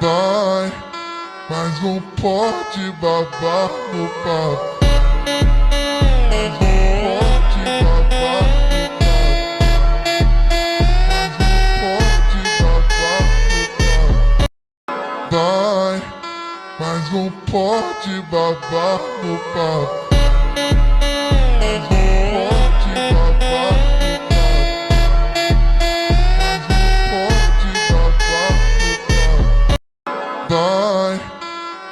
Vai, mais um pote babar no papo. Mais um pote babar no papo. Mais um pote babar no papo. Mais um pote babar no papo.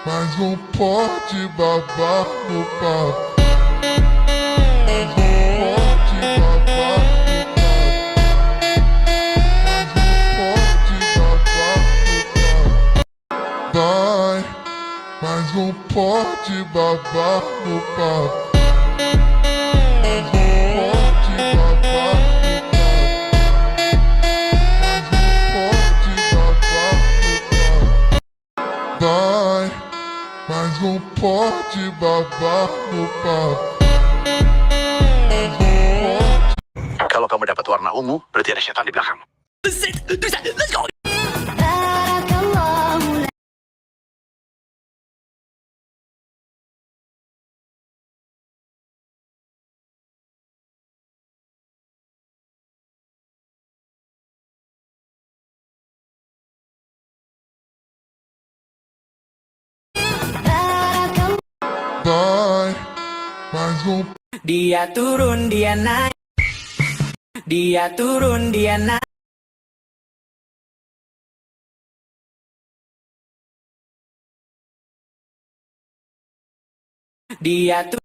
Mais um pote babar no papo. Mais um pote babar no papo. Mais um pote babar no papo. Mais um pote babar no papo. Mais um pote babar no papo. Kalau kamu dapat warna ungu, berarti ada setan di belakang. Let's go. Mais um Dia turun, dia naik. Dia turun, dia naik. Dia turun.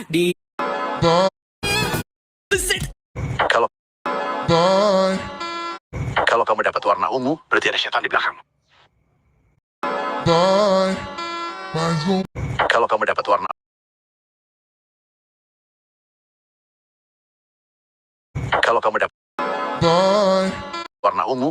Di Kalau Vai, kalau kamu dapat warna ungu, berarti ada setan di belakang. mais um Kalau kamu dapat warna Kalau kamu dapat warna ungu,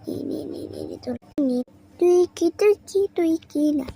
Ini tuh ini tuiki tuiki tuiki nah